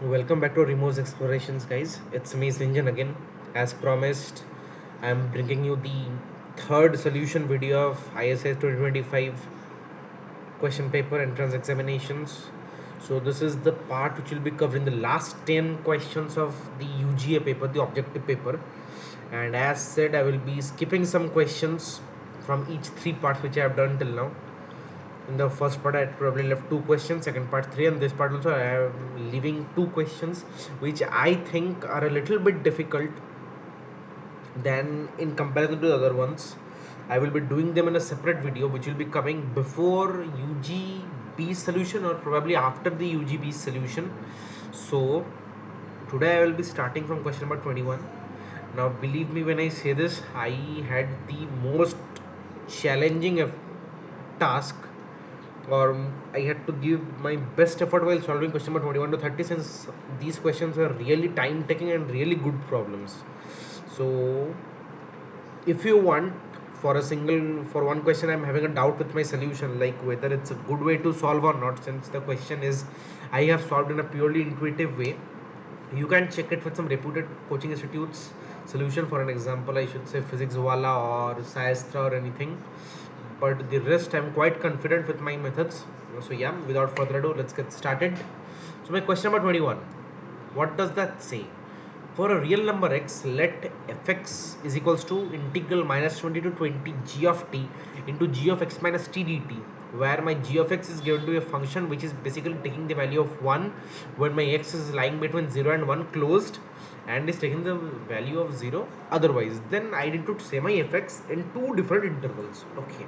Welcome back to Remo's Explorations, guys. It's me, Sinjan, again. As promised, I'm bringing you the third solution video of ISS 2025 question paper entrance examinations. So, this is the part which will be covering the last 10 questions of the UGA paper, the objective paper. And as said, I will be skipping some questions from each three parts which I have done till now. In the first part I probably left two questions, second part three, and this part also I am leaving two questions which I think are a little bit difficult than in comparison to the other ones. I will be doing them in a separate video which will be coming before UGB solution or probably after the UGB solution. So today I will be starting from question number 21. Now believe me when I say this, I had the most challenging task, or I had to give my best effort while solving question number 21 to 30, since these questions are really time taking and really good problems. So if you want, for one question I'm having a doubt with my solution, like whether it's a good way to solve or not, since the question is I have solved in a purely intuitive way. You can check it with some reputed coaching institutes solution. For an example, I should say Physics Wala or Saistra or anything, but the rest I'm quite confident with my methods. So yeah, without further ado, let's get started. So my question number 21, what does that say? For a real number x, let fx is equals to integral minus 20 to 20 g of t into g of x minus t dt, where my g of x is given to a function which is basically taking the value of 1 when my x is lying between 0 and 1 closed, and is taking the value of 0 otherwise. Then I need to say my fx in two different intervals. Okay.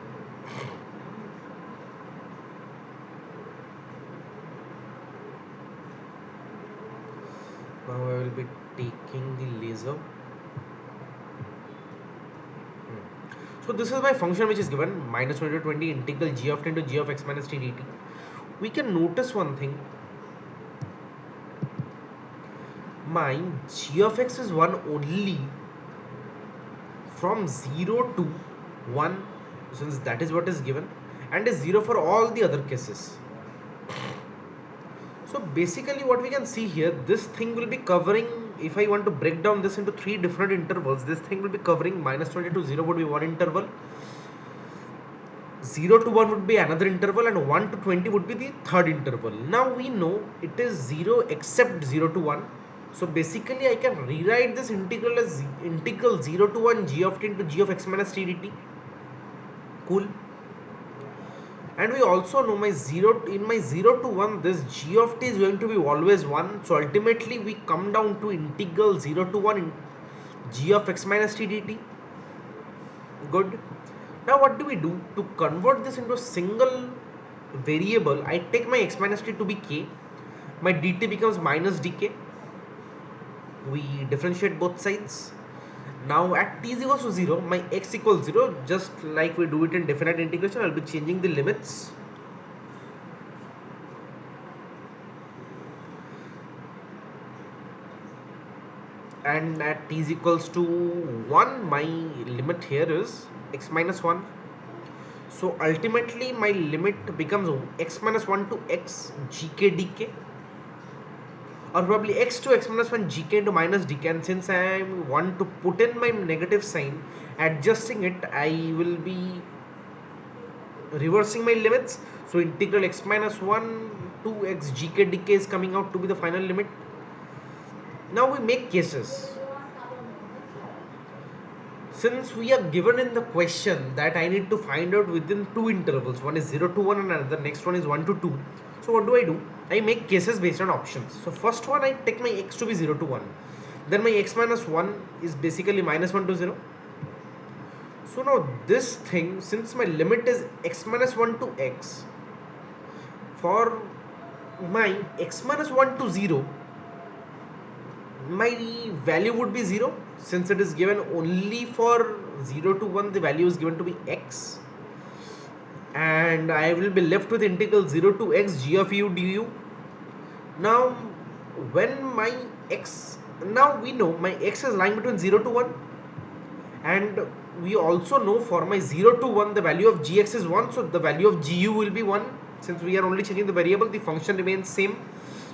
Now I will be taking the laser. So this is my function which is given minus 20 to 20 integral g of t into g of x minus t dt. We can notice one thing. My g of x is 1 only from 0 to 1, since that is what is given, and is 0 for all the other cases. So basically what we can see here, this thing will be covering, if I want to break down this into three different intervals, this thing will be covering minus 20 to 0 would be one interval, 0 to 1 would be another interval, and 1 to 20 would be the third interval. Now we know it is 0 except 0 to 1. So basically I can rewrite this integral as integral 0 to 1 g of t into g of x minus t dt. Cool. And we also know my 0 in my 0 to 1, this g of t is going to be always 1. So ultimately we come down to integral 0 to 1 in g of x minus t dt. Good. Now what do we do to convert this into a single variable? I take my x minus t to be k, my dt becomes minus dk. We differentiate both sides. Now at t is equals to 0, my x equals 0, just like we do it in definite integration. I'll be changing the limits. And at t is equals to 1, my limit here is x minus 1. So ultimately my limit becomes x minus 1 to x gk dk, or probably x to x minus 1 gk into minus dk. And since I want to put in my negative sign, adjusting it, I will be reversing my limits. So integral x minus 1 to x gk dk is coming out to be the final limit. Now we make cases. Since we are given in the question that I need to find out within two intervals, one is 0 to 1 and another next one is 1 to 2. So what do? I make cases based on options. So first one, I take my x to be 0 to 1. Then my x minus 1 is basically minus 1 to 0. So now this thing, since my limit is x minus 1 to x, for my x minus 1 to 0, my value would be 0. Since it is given only for 0 to 1, the value is given to be x, and I will be left with integral 0 to x g of u du. Now when my x, now we know my x is lying between 0 to 1, and we also know for my 0 to 1 the value of gx is 1, so the value of gu will be 1. Since we are only changing the variable, the function remains same.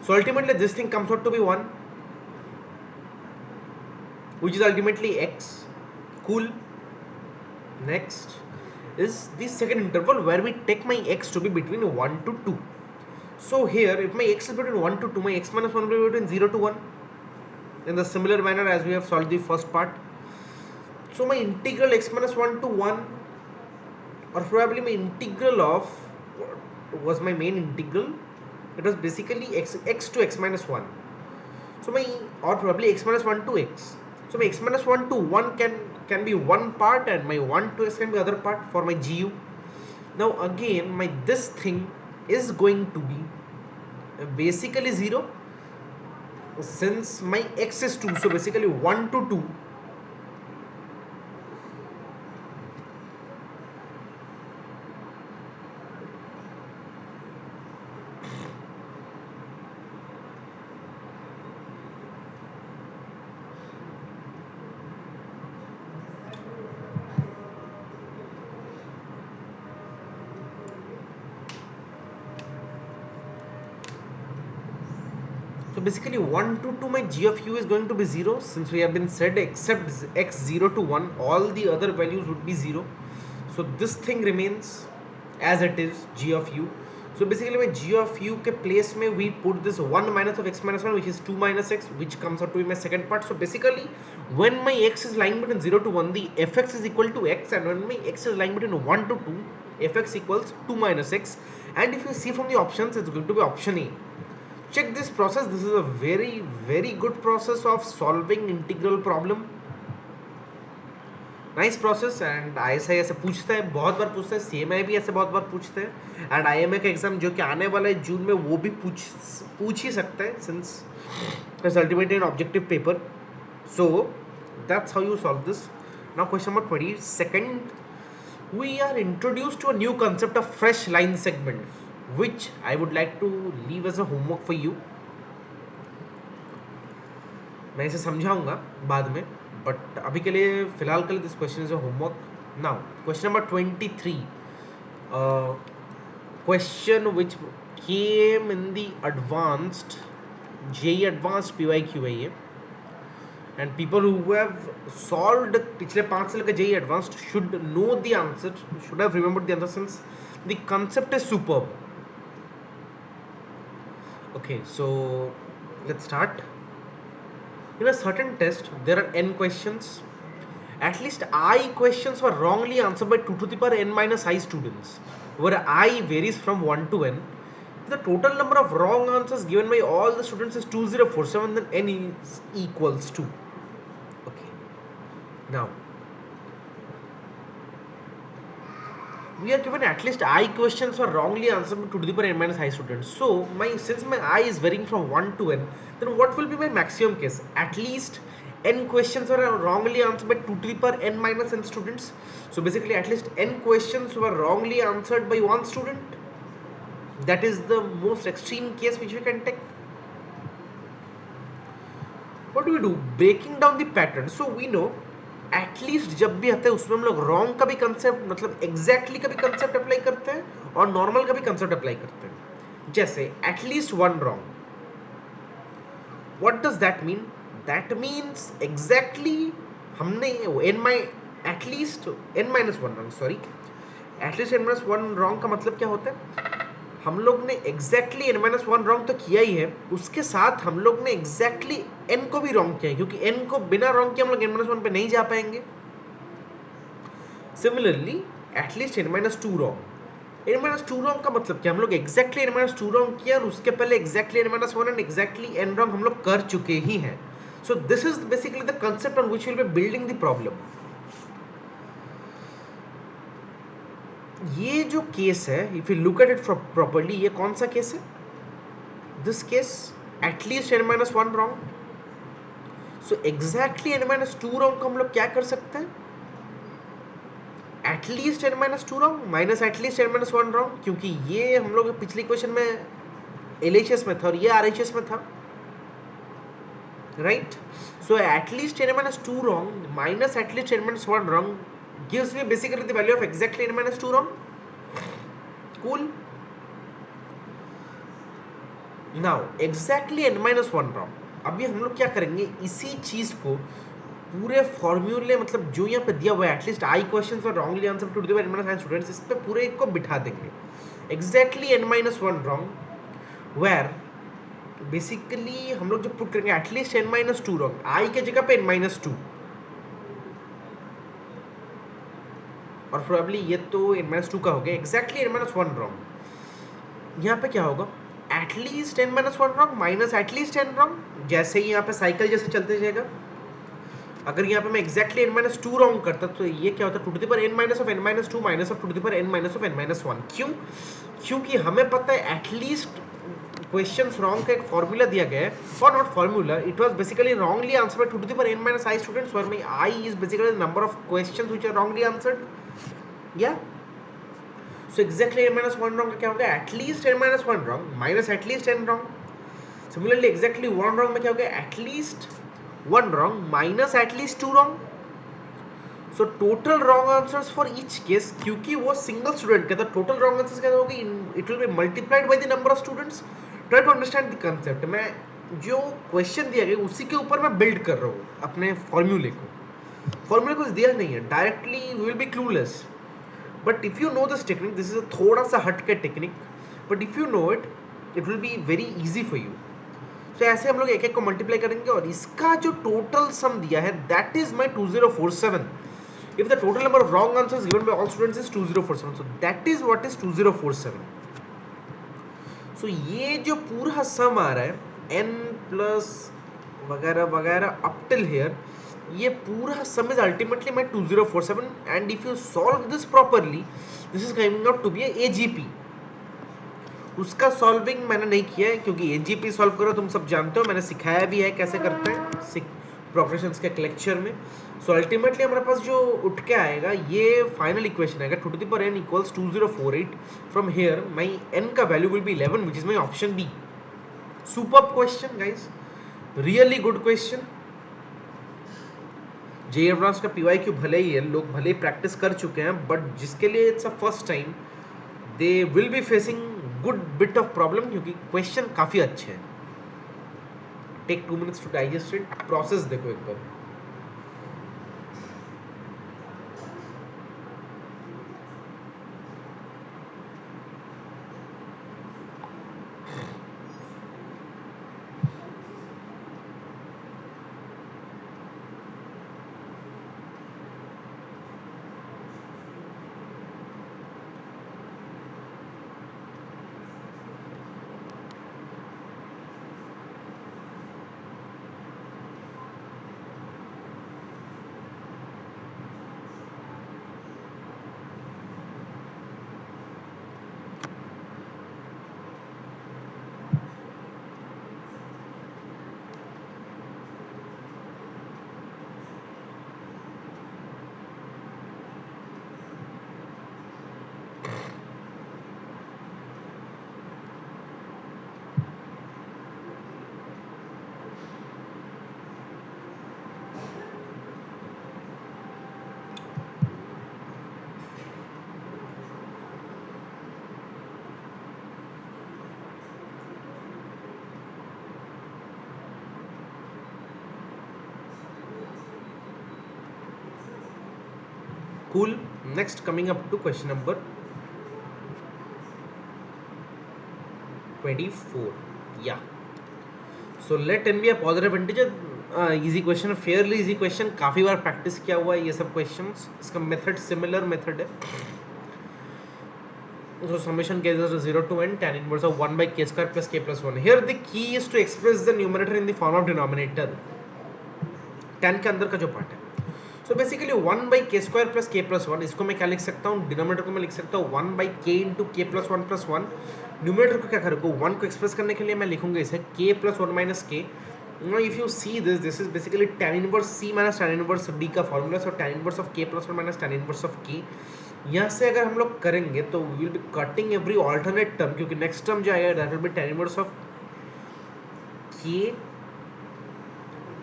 So ultimately this thing comes out to be 1, which is ultimately x. Cool. Next is the second interval where we take my x to be between 1 to 2. So here, if my x is between 1 to 2, my x minus 1 will be between 0 to 1, in the similar manner as we have solved the first part. So my integral x minus 1 to 1, or probably my integral of, what was my main integral? It was basically x to x minus 1. So my, or probably x minus 1 to x. So my x minus 1 to 1 can be one part, and my 1 to x can be other part for my GU. Now again, my this thing is going to be basically 0, since my x is 2. So basically 1 to 2. So basically 1 to 2, my g of u is going to be 0, since we have been said except x 0 to 1, all the other values would be 0. So this thing remains as it is, g of u. So basically my g of u के place में we put this 1 minus of x minus 1, which is 2 minus x, which comes out to be my second part. So basically when my x is lying between 0 to 1, the fx is equal to x, and when my x is lying between 1 to 2, fx equals 2 minus x. And if you see from the options, it's going to be option A. Check this process. This is a very good process of solving integral problem. Nice process. And ISI ऐसे पूछता है, बहुत बार पूछता है, CMI भी ऐसे बहुत बार पूछते हैं, एंड IMA का एग्जाम जो कि आने वाला है जून में, वो भी पूछ ही सकता है, since it's ultimately an objective paper. So that's how you solve this. Now question number 22. We are introduced to a new concept of fresh line segment, which I would like to leave as a homework for you. मैं इसे समझाऊंगा बाद में, but अभी के लिए फिलहाल के लिए this question is a homework. Now question number 23, question which came in the advanced JEE advanced PYQA, and people who have solved पिछले 5 साल का JEE advanced should know the answer, should have remembered the answer, since the concept is superb. Okay, so let's start. In a certain test, there are n questions. At least I questions were wrongly answered by 2 to the power n minus I students, where I varies from 1 to n. The total number of wrong answers given by all the students is 2047, then n is equals to. Okay. Now, we are given at least I questions were wrongly answered by 2 to the power n minus I students. So, since my I is varying from 1 to n, then what will be my maximum case? At least n questions were wrongly answered by 2 to the power n minus n students. So basically at least n questions were wrongly answered by one student. That is the most extreme case which we can take. What do we do? Breaking down the pattern. So we know at least जब भी आता है उसमें हम लोग wrong का भी concept, मतलब exactly का भी concept apply करते हैं और normal का भी concept apply करते हैं. जैसे at least one wrong. What does that mean? That means exactly हमने at least n minus 1 wrong, sorry, at least n minus 1 wrong का मतलब क्या होता है? हम लोग ने exactly n minus 1 wrong तो किया ही है, उसके साथ हम लोग ने exactly n को भी wrong किया है, क्योंकि n को बिना wrong किए हम लोग n minus 1 पे नहीं जा पाएंगे. Similarly, at least n minus 2 wrong. n minus 2 wrong का मतलब क्या? हम लोग exactly n minus 2 wrong किया और उसके पहले exactly n minus 1 and exactly n wrong हम लोग कर चुके ही हैं. So this is basically the concept on which we will be building the problem. ये जो केस है, if you look at it properly, ये कौन सा केस है? This case, at least n minus 1 wrong. So exactly n minus 2 wrong को हम लोग क्या कर सकते हैं? At least n minus 2 wrong minus at least n minus 1 wrong, क्योंकि ये हम लोग पिछली क्वेश्चन में LHS में था और ये RHS में था, right? So at least n minus 2 wrong minus at least n minus 1 wrong gives me basically the value of exactly n minus 2 wrong. Cool. Now exactly n-1 wrong. अभी हम लोग क्या करेंगे, इसी चीज को पूरे फॉर्मूले, मतलब जो यहाँ पे दिया हुआ है at least I question for wrongly answer to the n-1 students, इस पे पूरे को बिठा देंगे exactly n-1 wrong, where basically हम लोग जब पुट करेंगे एटलीस्ट n-2 रॉन्ग, आई के जगह पे n-2, और प्रोबेबली ये तो n-2 का हो गया, एग्जैक्टली n-1 रॉन्ग। यहाँ पे क्या होगा, at least n-1 wrong minus at least n wrong, जैसे ही यहाँ पे साइकिल जैसे चलते जाएगा। अगर यहाँ पे मैं एग्जैक्टली n-2 रॉन्ग करता तो ये क्या होता, two to the power n minus of n-2 minus of two to the power n minus of n-1। क्यों? क्योंकि हमें पता है एटलीस्ट क्वेश्चंस रॉन्ग का एक फॉर्मूला दिया गया है, और not formula, it was basically wrongly answered by two to the power n minus i students, where में i is basically the number of questions which are wrongly answered. या so exactly n-1 wrong का क्या होगा, at least n-1 wrong minus at least n wrong. Similarly exactly 1 wrong में क्या होगा, at least 1 wrong minus at least 2 wrong. So total wrong answers for each case, क्योंकि वो single student का था, total wrong answers क्या होगी, it will be multiplied by the number of students. Try to understand the concept. मैं जो question दिया गया उसी के ऊपर मैं बिल्ड कर रहा हूँ अपने फॉर्मूले को। फॉर्मूले कुछ दिया नहीं है, directly we will be clueless, but if you know this technique, this is थोड़ा सा हटके technique, but if you know it, it will be very easy for you. तो ऐसे हम लोग एक एक को मल्टीप्लाई करेंगे, और इसका जो टोटल सम दिया है that is my 2047। If the total number of wrong answers given by all students is 2047, so that is what is 2047। सो ये जो पूरा सम आ रहा है n प्लस वगैरह वगैरह अप टिल हियर, ये पूरा sum is ultimately my 2047, and if you solve this properly, this is coming out to be a AGP. उसका सॉल्विंग मैंने नहीं किया है, क्योंकि एजीपी सॉल्व करो तुम सब जानते हो, मैंने सिखाया भी है कैसे करते हैं प्रोग्रेशंस के लेक्चर में। सो अल्टीमेटली हमारे पास जो उठ के आएगा, ये फाइनल इक्वेशन आएगा, two to the power n equals 2048। From here my n का value will be 11, which is my option B. Superb question guys, really good question. JEE advance का पीवाईक्यू भले ही है, लोग भले ही प्रैक्टिस कर चुके हैं, बट जिसके लिए it's a first time, they will be facing good bit of problem, क्योंकि क्वेश्चन काफी अच्छे हैं। Take 2 minutes to digest it, process देखो एक बार। Cool. Next, coming up to question number 24. Yeah. So let n be a positive integer. Easy question, fairly easy question. काफी बार practice किया हुआ है ये सब क्वेश्चंस। इसका मेथड सिमिलर मेथड है। So summation k is 0 to n tan inverse of 1 by k square plus k plus 1. Here the key is to express the numerator in the form of denominator. tan के अंदर का जो part है, so basically 1 by के square plus के plus 1, इसको मैं क्या लिख सकता हूँ, डिनोमिनेटर को मैं लिख सकता हूँ 1 बाई के इंटू के प्लस 1 प्लस 1। न्यूमिनेटर को क्या करूँगा, 1 को एक्सप्रेस करने के लिए मैं लिखूंगा इसे k plus 1 minus k. If you see this is basically tan inverse C minus tan inverse D का formula, so tan inverse of k plus 1 minus tan inverse of k. यहाँ से अगर हम लोग करेंगे तो we will be cutting every alternate term, क्योंकि next term जो आएगा that will be tan inverse of k,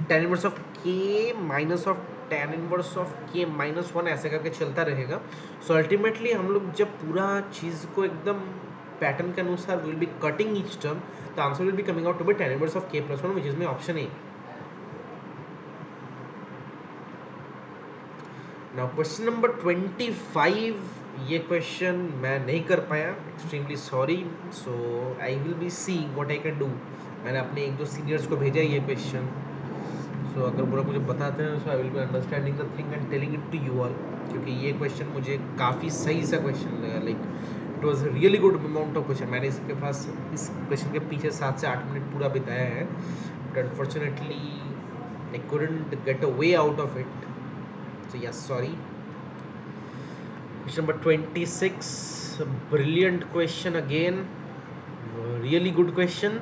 tan inverse of k minus of tan inverse of k minus 1, ऐसे करके चलता रहेगा। सो अल्टीमेटली हम लोग जब पूरा चीज़ को एकदम पैटर्न के अनुसार will be cutting each term, the answer will be coming out to be tan inverse of k plus 1 which is my option A. Now question number 25, ये क्वेश्चन मैं नहीं कर पाया, extremely sorry. So I will be seeing what I can do. मैंने अपने एक दो seniors को भेजा है ये क्वेश्चन. सो अगर पूरा मुझे बताते हैं so I will be understanding the thing and telling it to you all, क्योंकि ये क्वेश्चन मुझे काफ़ी सही सा क्वेश्चन लगा. Like it was really good amount of question. मैंने इसके पास इस क्वेश्चन के पीछे 7 से 8 मिनट पूरा बिताया है, but unfortunately I couldn't get a way out of it. So yes, sorry. Question number 26, brilliant question again, really good question.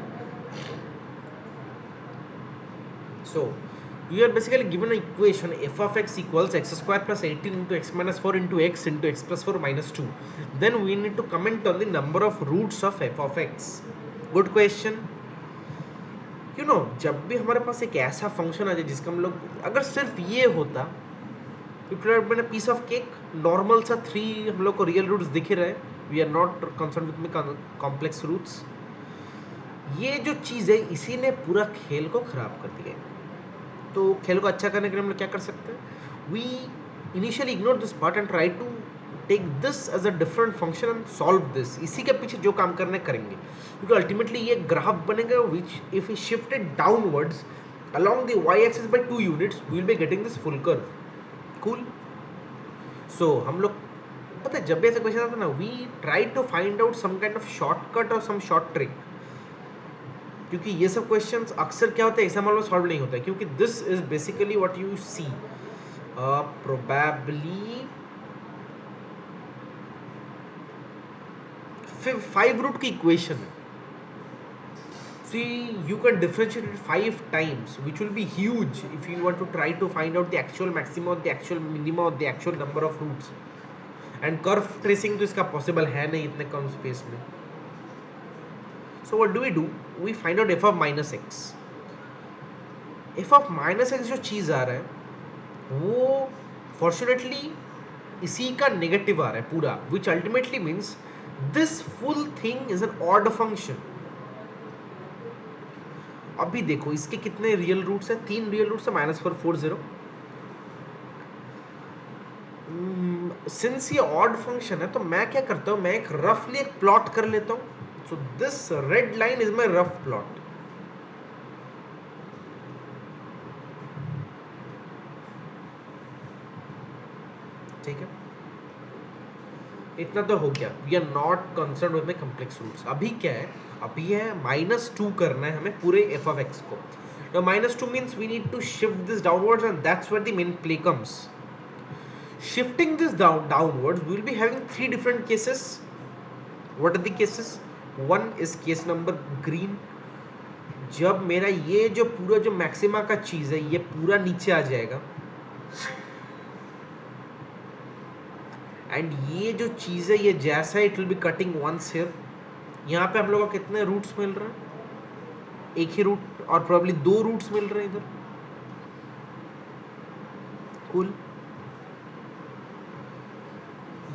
So you are basically given an equation f of x equals x square plus 18 into x minus 4 into x plus 4 minus 2. Then we need to comment on the number of roots of f of x. Good question. You know, जब भी हमारे पास एक ऐसा function आ जाए जिसका हम लोग, अगर सिर्फ ये होता, it would been a piece of cake, normal सा 3 हम लोग को रियल रूट्स दिख रहे हैं. We are not concern with complex roots. ये जो चीज़ है इसी ने पूरा खेल को ख़राब कर दिया है. तो खेल को अच्छा करने के लिए हम लोग क्या कर सकते हैं? We initially ignore this part and try to take this as a different function and solve this. इसी के पीछे जो काम करने करेंगे, क्योंकि अल्टीमेटली ये ग्राफ बनेगा which if we shifted downwards along the y axis by 2 units we will be getting this full curve. Cool. So हम लोग पता है जब भी ऐसा क्वेश्चन आता है ना, we try to find out some kind of shortcut और सम शॉर्ट ट्रिक, क्योंकि ये सब क्वेश्चंस अक्सर क्या होता है एग्जाम में सॉल्व नहीं होता है, क्योंकि this is basically what you see probably 5 root की इक्वेशन है. See, you can differentiate it 5 times, which will be huge if you want to try to find out the actual maximum or the actual minimum or the actual number of roots. And curve tracing तो इसका possible है नहीं इतने कम space में. So what do? We find out f of minus x. f of minus x जो चीज़ आ रहा है वो fortunately इसी का नेगेटिव आ रहा है पूरा, which ultimately means this full thing is an odd function. अभी देखो इसके कितने रियल रूट्स हैं? 3 रियल रूट्स है, -4 4 0. सिंस ये ऑड फंक्शन है तो मैं क्या करता हूँ, मैं एक रफली एक प्लॉट कर लेता हूँ. So this red line is my rough plot. ठीक है, इतना तो हो गया. We are not concern with my complex roots. अभी क्या है, अभी है -2 करना है हमें पूरे f of x को. Now -2 means we need to shift this downwards and that's where the main play comes. Shifting this downwards, we will be having 3 different cases. What are the cases? One is case number green. जब मेरा ये जो पूरा जो maxima का चीज़ है ये पूरा नीचे आ जाएगा, एंड ये जो चीज़ है ये जैसा it will be cutting once here. यहाँ पे हम लोगों को कितने रूट्स मिल रहे हैं? एक ही रूट और प्रोबेबली 2 रूट्स मिल रहे हैं इधर. कूल.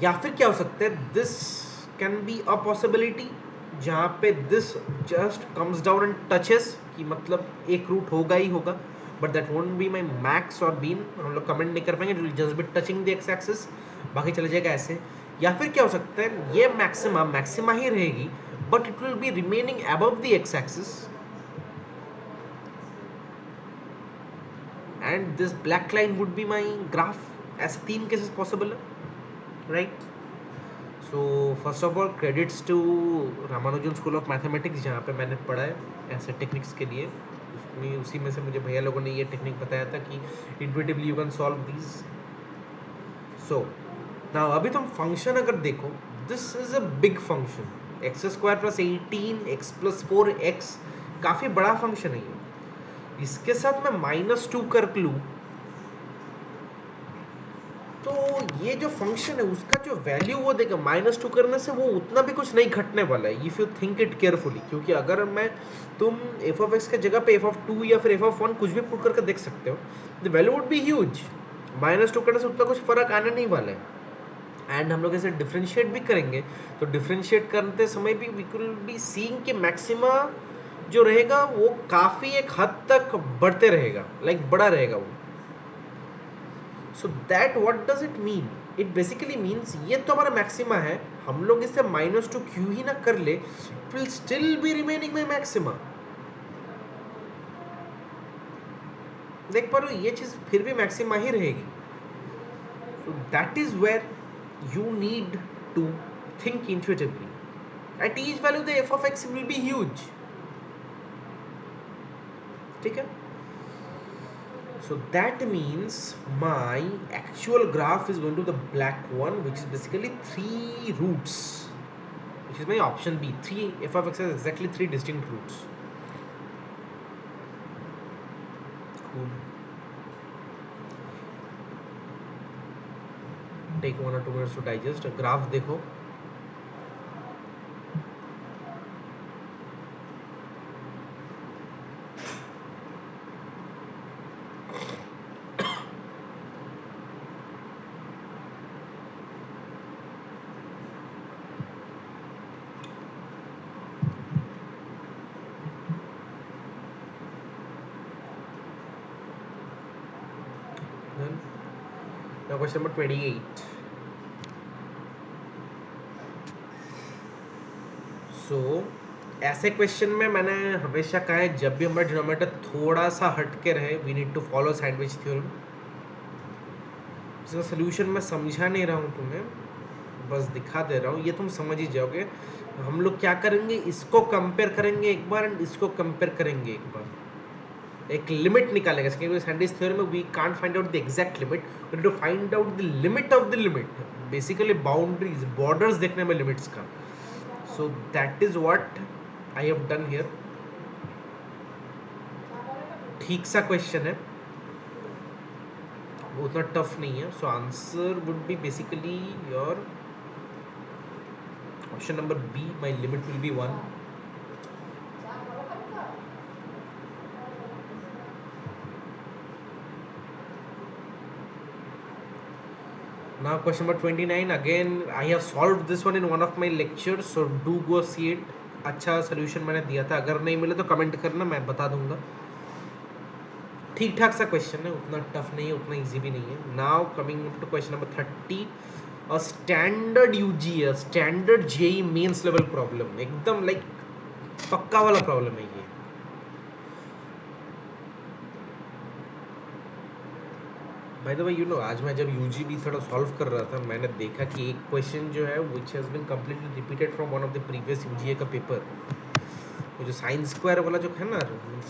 या फिर क्या हो सकता है, this can be a possibility जहाँ पे this just comes down and touches, कि मतलब एक रूट होगा ही होगा, but that won't be my max और बीन. हम लोग कमेंट नहीं कर पाएंगे, it will just be touching the x axis, बाकी चले जाएगा ऐसे. या फिर क्या हो सकता है, ये मैक्सिमा ही रहेगी but it will be remaining above the x-axis and this black line would be my graph. ऐसे 3 cases possible है, right? So first of all credits to Ramanujan school of mathematics जहाँ पे मैंने पढ़ा है ऐसे टेक्निक्स के लिए. उसी में से मुझे भैया लोगों ने ये टेक्निक बताया था कि intuitively you can solve these. So now अभी तुम फंक्शन अगर देखो, this is a big function. X square plus 18 x plus 4 x काफ़ी बड़ा फंक्शन है ये. इसके साथ मैं -2 कर लूँ तो ये जो फंक्शन है उसका जो वैल्यू वो देगा, -2 करने से वो उतना भी कुछ नहीं घटने वाला है if you think it carefully. क्योंकि अगर तुम f of x के जगह पे f of 2 या फिर f of 1 कुछ भी पुट करके देख सकते हो, the value would be huge. -2 करने से उतना कुछ फर्क आने नहीं वाला है. एंड हम लोग ऐसे डिफ्रेंशिएट भी करेंगे, तो डिफ्रेंशिएट करते समय भी वी विल बी सीइंग कि मैक्सिमा जो रहेगा वो काफ़ी एक हद तक बढ़ते रहेगा, लाइक बड़ा रहेगा वो. So that what does it mean? It basically means ये तो हमारा मैक्सिमा है, हम लोग इसे माइनस टू क्यू ही ना कर ले, it will still be remaining my maxima. देख पा रहे हो, ये चीज़ फिर भी मैक्सिमा ही रहेगी. So that is where you need to think intuitively. At each value, the f of x will be huge. ठीक है? So that means my actual graph is going to the black one, which is basically 3 roots, which is my option B. 3 f of x has exactly 3 distinct roots. Cool. Take 1 or 2 minutes to digest. Graph देखो. Then now question number 28. So ऐसे question में मैंने हमेशा कहा है, जब भी हमारा डिनोमिनेटर थोड़ा सा हट के रहे, we need to follow sandwich theorem. इसका सोल्यूशन मैं समझा नहीं रहा हूँ तुम्हें, बस दिखा दे रहा हूँ, ये तुम समझ ही जाओगे. हम लोग क्या करेंगे, इसको कंपेयर करेंगे एक बार एंड इसको कंपेयर करेंगे एक बार, एक लिमिट निकालेंगे. क्योंकि सैंडविच थ्योरम में we can't find out the exact limit, we need to find out the limit of the limit, basically boundaries, borders देखने में लिमिट्स का. So that is what I have done here. ठीक सा question है, उतना tough नहीं है. So answer would be basically your option number B. My limit will be 1. Now question number 29. Again, I have solved this one in one of my lectures, so do go see it. अच्छा solution मैंने दिया था, अगर नहीं मिले तो comment करना, मैं बता दूंगा. ठीक ठाक सा क्वेश्चन है, उतना टफ नहीं है, उतना इजी भी नहीं है. Now coming to question number 30. A standard UG, standard JEE Mains level problem, एकदम लाइक पक्का वाला प्रॉब्लम है ये. By the way you know, आज मैं जब यूजी भी थोड़ा सॉल्व कर रहा था, मैंने देखा कि एक क्वेश्चन जो है which has been completely repeated from one of the previous UGA का पेपर, वो जो साइंस स्क्वायर वाला जो है ना,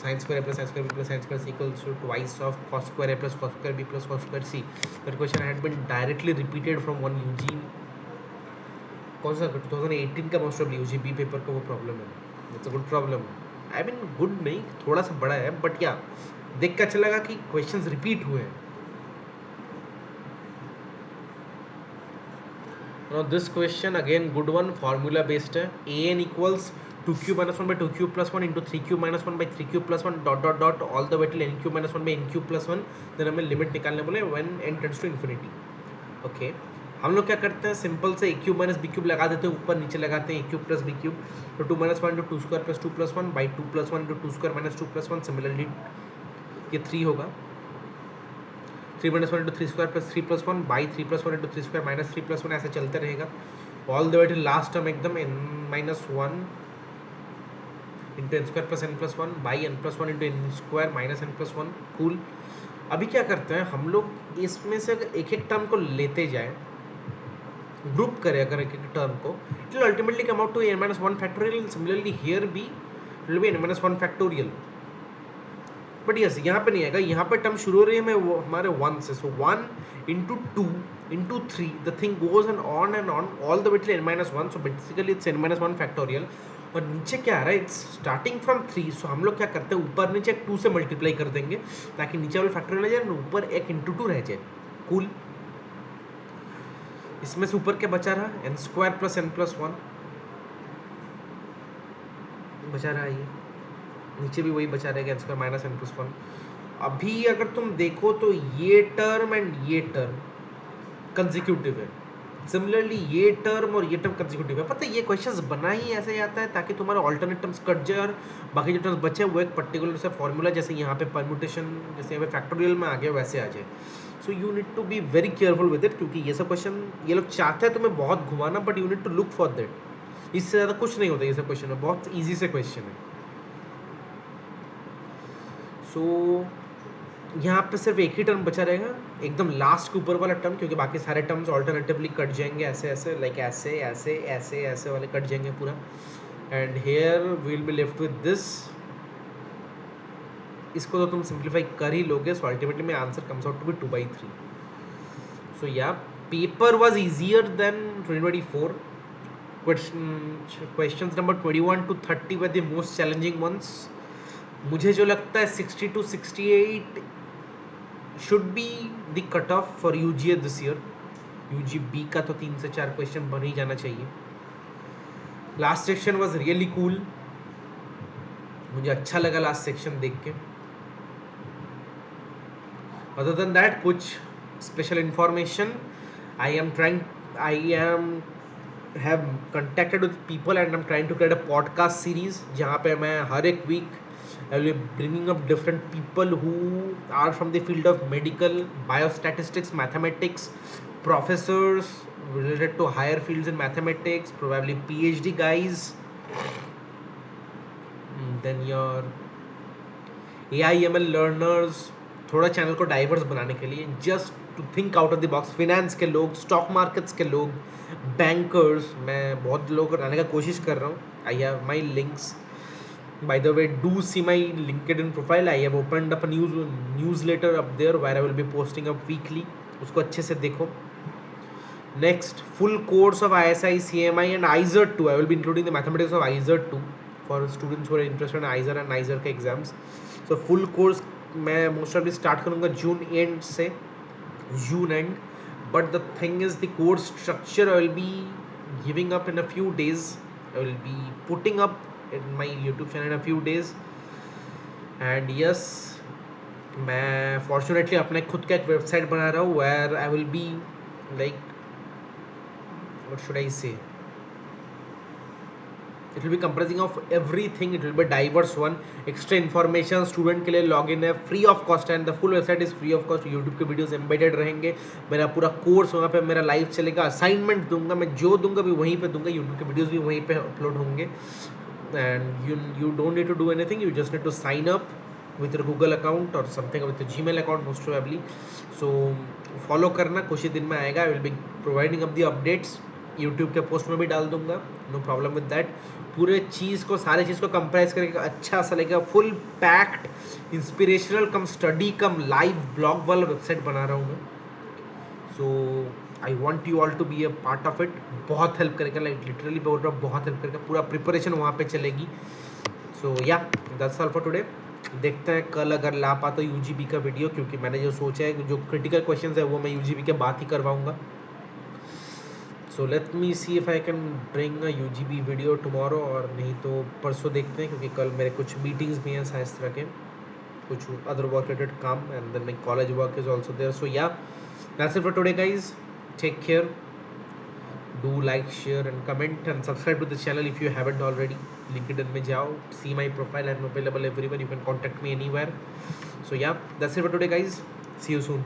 sine square A plus sine square B plus sine square C equals to twice of cos square A plus cos square B plus cos square C. That question had been directly repeated from one UG. कौन सा 2018 का most of UG B paper का वो problem है. It's a good problem. I mean good नहीं, थोड़ा सा बड़ा है, बट क्या देख के अच्छा लगा कि क्वेश्चंस रिपीट हुए हैं. Now this question again good one, formula based है. an equals 2q minus 1 by 2q plus 1 into 3q minus 1 by 3q plus 1 dot dot dot all the way till nq minus 1 by nq plus 1. then हमें limit निकालने बोले when n tends to infinity. Okay, हम लोग क्या करते हैं, simple से a cube minus B cube लगा देते हैं, ऊपर नीचे लगाते हैं a cube plus B cube. तो 2 minus 1 into 2 square plus 2 plus 1 by 2 plus 1 into 2 square minus 2 plus 1. Similarly ये 3 होगा. 3 minus 1 into 3 square plus 3 plus 1 by 3 plus 1 into 3 square minus 3 plus 1. ऐसे चलते रहेगा all the way to last term एकदम n minus 1 into n square plus n plus 1 by n plus 1 into n square minus n plus 1. Cool. अभी क्या करते हैं हम लोग, इसमें से अगर एक एक टर्म को लेते जाए, ग्रुप करें अगर एक एक टर्म को, it will ultimately come out to n minus 1 factorial. Similarly here भी it will be n minus 1 factorial. But yes यहाँ पे नहीं आएगा, यहाँ पे टर्म शुरू हो रही है मैं वो हमारे 1 से. सो 1 into 2 into 3, the thing goes and on all the way till n minus 1. So basically it's n minus 1 factorial. और नीचे क्या आ रहा है, इट्स स्टार्टिंग फ्रॉम 3. सो हम लोग क्या करते हैं, ऊपर नीचे 2 से मल्टीप्लाई कर देंगे ताकि नीचे वाले फैक्टोरियल आ जाए, ऊपर 1 इंटू 2 रह जाए. कूल. इसमें से ऊपर क्या बचा रहा, n square plus n plus 1 बचा रहा है. ये नीचे भी वही बचा रहेगा, n square minus n plus 1. अभी अगर तुम देखो तो ये टर्म एंड ये टर्म कंसेक्यूटिव है. सिमिलरली ये टर्म और ये टर्म कंसेक्यूटिव है। पता है ये क्वेश्चंस बना ही ऐसे जाता है ताकि तुम्हारे ऑल्टरनेट टर्म्स कट जाए और बाकी जो टर्म्स बचे वो एक पर्टिकुलर से फॉर्मूला, जैसे यहाँ पे परम्यूटेशन, जैसे यहाँ पे फैक्टोरियल में आ गया वैसे आ जाए। So you need to be very careful with it, क्योंकि ये सब क्वेश्चन ये लोग चाहते हैं तुम्हें बहुत घुमाना, but you need to look for that. इससे ज़्यादा कुछ नहीं होता ये सब क्वेश्चन में, बहुत ईजी से क्वेश्चन है। सो यहाँ पे सिर्फ एक ही टर्म बचा रहेगा, एकदम लास्ट के ऊपर वाला टर्म, क्योंकि बाकी सारे टर्म्स ऑल्टरनेटिवली कट जाएंगे ऐसे ऐसे, लाइक ऐसे ऐसे ऐसे ऐसे वाले कट जाएंगे पूरा। And here will be left with this. इसको तो तुम सिंप्लीफाई कर ही लोगे, सो अल्टीमेटली में answer comes out to be 2/3। So yeah paper was easier than 2024। Questions number 21 to 30 were the most challenging ones. मुझे जो लगता है 60 to 68 should be the cut off for UGA this year. UGB का तो 3 से 4 question बन ही जाना चाहिए। Last section was really cool, मुझे अच्छा लगा लास्ट सेक्शन देख के। अदर देन दैट कुछ special information, I am have contacted with people and I'm trying to create a podcast series जहाँ पे मैं हर एक week I will be bringing up different people who are from the field of medical, biostatistics, mathematics, professors related to higher fields in mathematics, probably PhD guys, then your AI ML learners, थोड़ा channel को diverse बनाने के लिए, just to think out of the box. Finance के लोग, stock markets के लोग, bankers, मैं बहुत लोग लाने का कोशिश कर रहा हूँ। I have my links, by the way do see my LinkedIn profile, I have opened up newsletter up there where I will be posting up weekly, उसको अच्छे से देखो। Next full course of ISI, CMI and IZER 2, I will be including the mathematics of IZER 2 for students who are interested in IZER and IZER के exams. So full course मैं most of start करूँगा June end से, June end. But the thing is the course structure I will be giving up in a few days, I will be putting up in my YouTube channel in a few days. And yes, मैं fortunately अपने खुद का एक website बना रहा हूँ where I will be like what should I say, it will be comprising of everything, it will be diverse one, extra information student के लिए लॉगिन है free of cost and the full website is free of cost. YouTube के videos embedded रहेंगे, मेरा पूरा course वहाँ पे मेरा लाइव चलेगा, असाइनमेंट दूंगा मैं, जो दूंगा भी वहीं पे दूंगा, यूट्यूब के वीडियोस भी वहीं पे अपलोड होंगे। And you don't need to do anything, you just need to sign up with your Google account or something, with your Gmail account most probably. So follow करना, कुछ ही दिन में आएगा। आई will be providing up the updates, YouTube के post में भी डाल दूंगा, नो प्रॉब्लम विद दैट। पूरे चीज़ को, सारे चीज़ को कंप्राइज करके अच्छा सा लगेगा, full packed inspirational cum study cum live blog वाला वेबसाइट बना रहा हूँ मैं। So I want you all to be a part of it. बहुत हेल्प करेगा, लाइक लिटरली बोल रहा हूँ, बहुत हेल्प करेगा, पूरा प्रिपरेशन वहाँ पे चलेगी। सो yeah that's all for today. देखते हैं कल अगर ला पाता तो यूजीबी का वीडियो, क्योंकि मैंने जो सोचा है जो क्रिटिकल क्वेश्चंस है वो मैं यूजीबी के बात ही करवाऊंगा। So let me see if I can bring a UGB video tomorrow, और नहीं तो परसों देखते हैं, क्योंकि कल मेरे कुछ मीटिंग्स भी हैं इस तरह के, कुछ अदर वर्क रिलेटेड काम, and then my college work is also there. So yeah that's it for today guys, take care, do like, share and comment and subscribe to the channel if you haven't already. LinkedIn में जाओ, see my profile, I'm available everywhere, you can contact me anywhere. So yeah, that's it for today guys, see you soon.